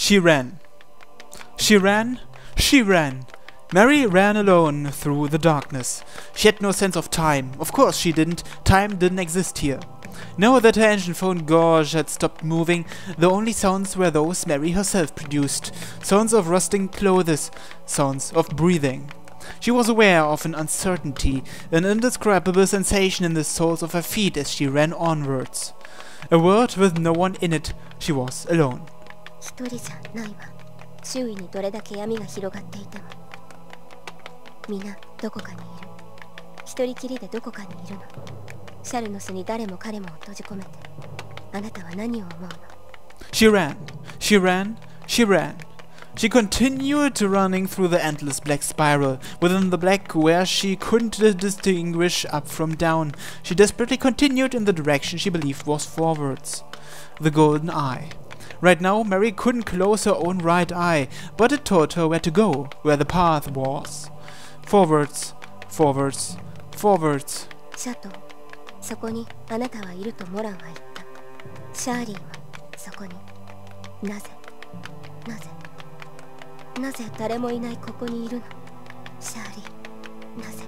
She ran. She ran. She ran. Mary ran alone through the darkness. She had no sense of time. Of course she didn't. Time didn't exist here. Now that her engine phone gauge had stopped moving, the only sounds were those Mary herself produced. Sounds of rusting clothes. Sounds of breathing. She was aware of an uncertainty, an indescribable sensation in the soles of her feet as she ran onwards. A world with no one in it. She was alone. 一人じゃないわ。周囲にどれだけ闇が広がっていても、みんなどこかにいる。一人きりでどこかにいるの。シャルノスに誰も彼も閉じ込めて、あなたは何を思うの？ She ran. She ran. She ran. She continued running through the endless black spiral. Within the black, where she couldn't distinguish up from down, she desperately continued in the direction she believed was forwards. The golden eye. Right now, Mary couldn't close her own right eye, but it told her where to go, where the path was. Forwards, forwards, forwards. シャトー、そこにあなたはいるとモランは言った。シャーリーもそこに。なぜ誰もいないここにいるの？シャーリー、なぜ？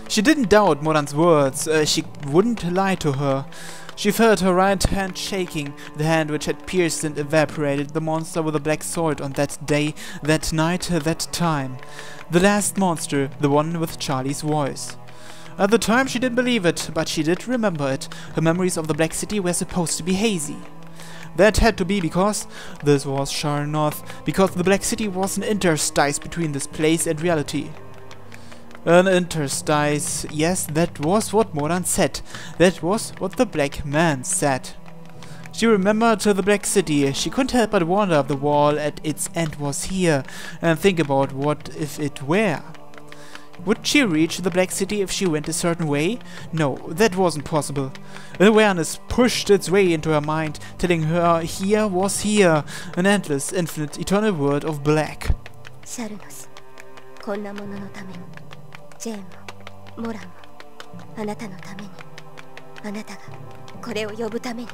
She didn't doubt Moran's words. She wouldn't lie to her. She felt her right hand shaking, the hand which had pierced and evaporated the monster with a black sword on that day, that night, that time. The last monster, the one with Charlie's voice. At the time she didn't believe it, but she did remember it. Her memories of the Black City were supposed to be hazy. That had to be because this was Sharnoth, because the Black City was an interstice between this place and reality. An interstice, yes, that was what Moran said. That was what the Black Man said. She remembered the Black City. She couldn't help but wonder if the wall at its end was here, and think about what if it were. Would she reach the Black City if she went a certain way? No, that wasn't possible. Awareness pushed its way into her mind, telling her here was here, an endless, infinite, eternal world of black. シャルノス、こんなもののために、ジェーンもモランもあなたのために、あなたがこれを呼ぶために。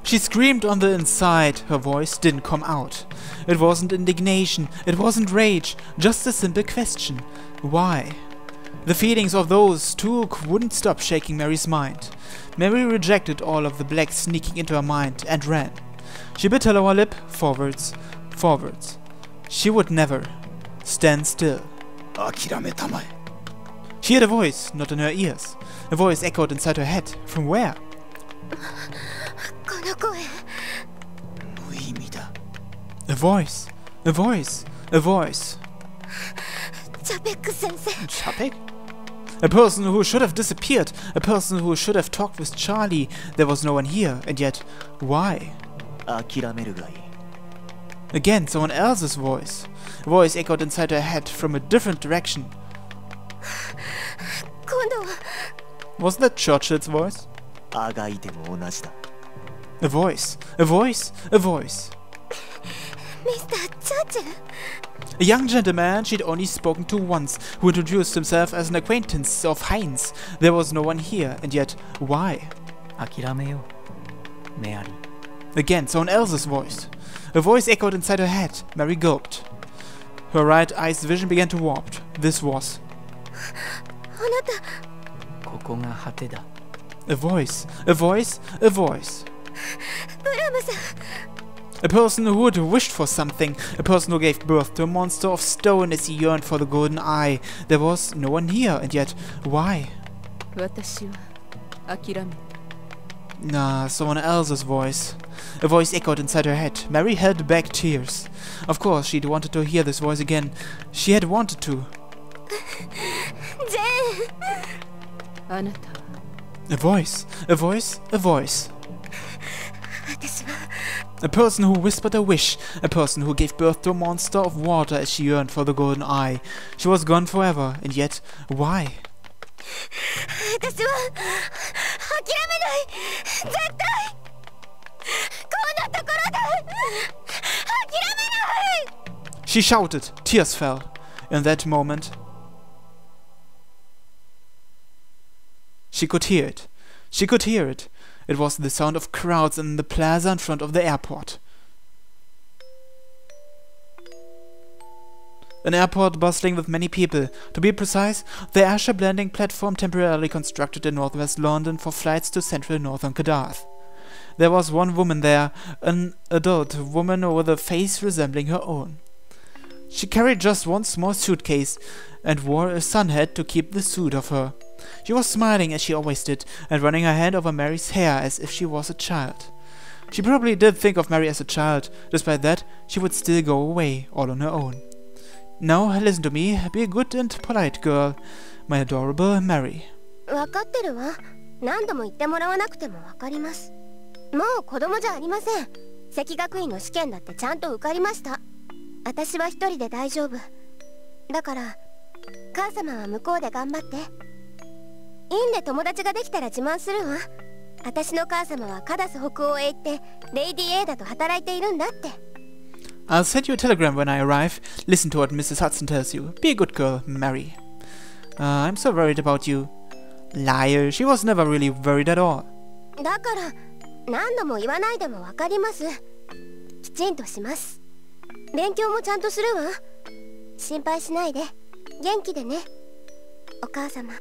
She screamed on the inside. Her voice didn't come out. It wasn't indignation, it wasn't rage, just a simple question. Why? The feelings of those two wouldn't stop shaking Mary's mind. Mary rejected all of the black sneaking into her mind and ran. She bit her lower lip, forwards, forwards. She would never stand still. She heard a voice, not in her ears. A voice echoed inside her head. From where? この声。無意味だ。 A voice, a voice, a voice. チャペック先生。 Chapek? A person who should have disappeared, a person who should have talked with Charlie. There was no one here, and yet, why? 諦めるがいい。 Again, someone else's voice. A voice echoed inside her head from a different direction. 今度は。 Wasn't that Churchill's voice? あがいても同じだ。 A voice, a voice, a voice. ミスター・チャーチル。 A young gentleman she'd only spoken to once, who introduced himself as an acquaintance of Heinz. There was no one here, and yet, why? 諦めよう、メアリー。 Again, someone else's voice. A voice echoed inside her head. Mary gulped. Her right eye's vision began to warp. This was... あなた。ここが果てだ。 A voice, a voice, a voice. ブラムさん。 A person who had wished for something, a person who gave birth to a monster of stone as he yearned for the golden eye. There was no one here, and yet, why? 私は諦め。 Nah, someone else's voice. A voice echoed inside her head. Mary held back tears. Of course, she'd wanted to hear this voice again. She had wanted to. ジェーン。あなた。 A voice, a voice, a voice. 私は。 A person who whispered a wish, a person who gave birth to a monster of water as she yearned for the golden eye. She was gone forever, and yet, why? 私は諦めない。絶対。こんなところで諦めない。 She shouted. Tears fell. In that moment, she could hear it. She could hear it. It was the sound of crowds in the plaza in front of the airport. An airport bustling with many people. To be precise, the airship landing platform temporarily constructed in northwest London for flights to central northern Kadath. There was one woman there, an adult woman with a face resembling her own. She carried just one small suitcase and wore a sun hat to keep the suit off her. She was smiling as she always did and running her hand over Mary's hair as if she was a child. She probably did think of Mary as a child. Despite that, she would still go away all on her own. Now listen to me, be a good and polite girl, my adorable Mary. わかってるわ。何度も言ってもらわなくてもわかります。もう子供じゃありません。赤学院の試験だってちゃんと受かりました。私は一人で大丈夫。だから、母様は向こうで頑張って。インで友達ができたら自慢するわ。私の母様はカダス北欧へ行って、レイディエーダと働いているんだって。I'll send you a telegram when I arrive. Listen to what Mrs. Hudson tells you. Be a good girl, Mary. I'm so worried about you. Liar, she was never really worried at all. だから、何度も言わないでもわかります。きちんとします。勉強もちゃんとするわ。心配しないで。元気でね。お母様。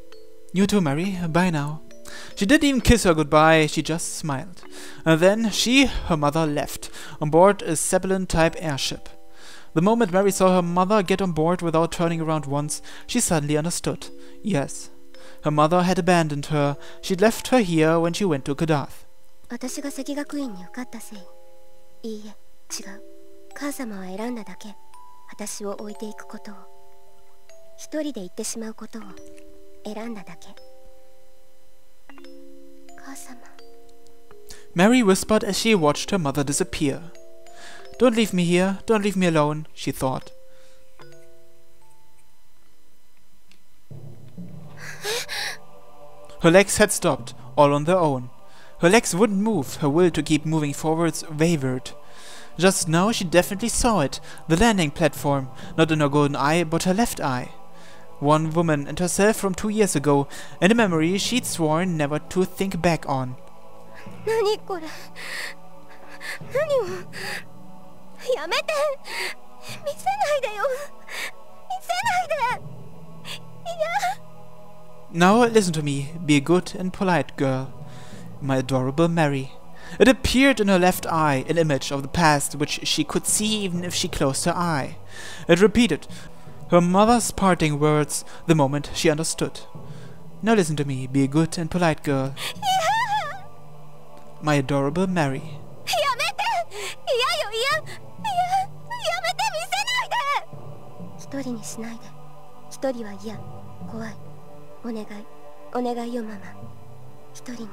You too, Mary. Bye now. She didn't even kiss her goodbye, she just smiled. And then she, her mother, left, on board a Zeppelin-type airship. The moment Mary saw her mother get on board without turning around once, she suddenly understood. Yes, her mother had abandoned her. She'd left her here when she went to Kadath. 私が赤学院に受かったせい。いいえ、違う。母様は選んだだけ。私を置いていくことを。一人で行ってしまうことを選んだだけ。母様。Mary whispered as she watched her mother disappear. Don't leave me here, don't leave me alone, she thought. Her legs had stopped, all on their own. Her legs wouldn't move, her will to keep moving forwards wavered. Just now she definitely saw it, the landing platform, not in her golden eye, but her left eye. One woman and herself from 2 years ago, and a memory she'd sworn never to think back on. 何これ。何を。やめて。見せないでよ。見せないで。いや。Now listen to me, be a good and polite girl, my adorable Mary. It appeared in her left eye, an image of the past which she could see even if she closed her eye. It repeated her mother's parting words the moment she understood. Now listen to me, be a good and polite girl, my adorable Mary. やめて。嫌よ、嫌。やめて、見せないで。一人にしないで。一人は嫌。怖い。お願い。お願いよ、ママ。一人に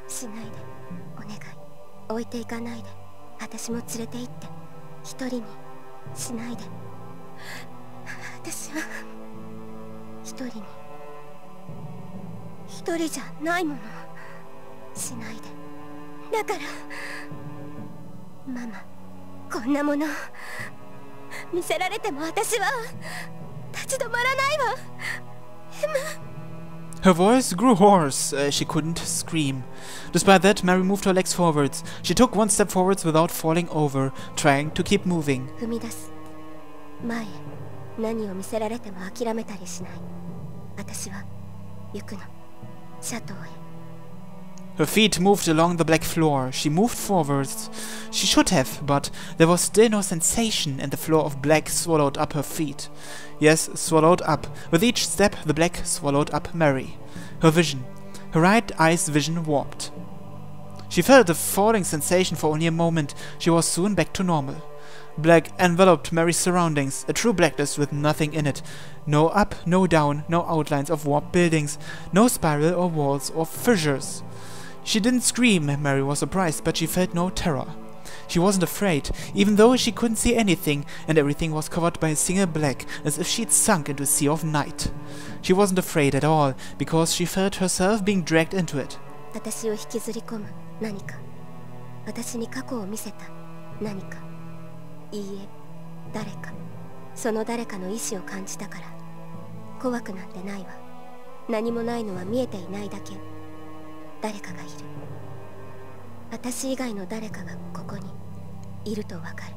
しないで。お願い。置いていかないで。私も連れて行って。一人にしないで。私は一人に一人じゃないもの。しないで。だからママ、こんなもの見せられても私は立ち止まらないわ。Her voice grew hoarse, she couldn't scream. Despite that, Mary moved her legs forwards. She took one step forwards without falling over, trying to keep moving. 踏み出す。前へ。何を見せられても諦めたりしない。私は行くの。シャトーへ。Her feet moved along the black floor. She moved forwards. She should have, but there was still no sensation, and the floor of black swallowed up her feet. Yes, swallowed up. With each step, the black swallowed up Mary. Her vision. Her right eye's vision warped. She felt a falling sensation for only a moment. She was soon back to normal. Black enveloped Mary's surroundings, a true blackness with nothing in it. No up, no down, no outlines of warped buildings, no spiral or walls or fissures. She didn't scream, Mary was surprised, but she felt no terror. She wasn't afraid, even though she couldn't see anything, and everything was covered by a single black, as if she'd sunk into a sea of night. She wasn't afraid at all, because she felt herself being dragged into it. 私を引きずり込む何か。私に過去を見せた何か。いいえ、誰か。その誰かの意志を感じたから。怖くなんてないわ。何もないのは見えていないだけ。誰かがいる。私以外の誰かがここにいるとわかる。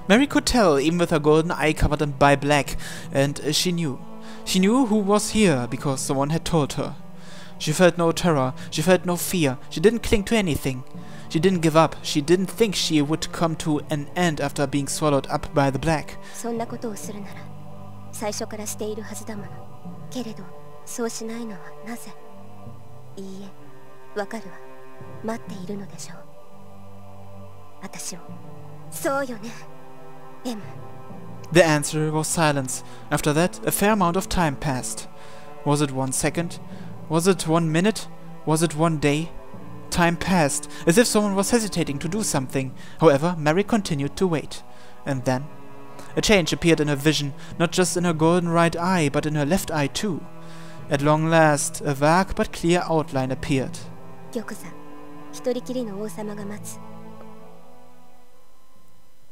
Mary could tell, even with her golden eye covered by black, and she knew. She knew who was here, because someone had told her. She felt no terror, she felt no fear, she didn't cling to anything. She didn't give up, she didn't think she would come to an end after being swallowed up by the black. そんなことをするなら最初からしているはずだもの。けれどそうしないのはなぜ？いいえ、わかるわ。待っているのでしょう。私を。そうよね、M。 The answer was silence. After that, a fair amount of time passed. Was it 1 second? Was it 1 minute? Was it 1 day? Time passed, as if someone was hesitating to do something. However, Mary continued to wait. And then a change appeared in her vision, not just in her golden right eye, but in her left eye too. At long last, a vague but clear outline appeared. 玉座、一人きりの王様が待つ。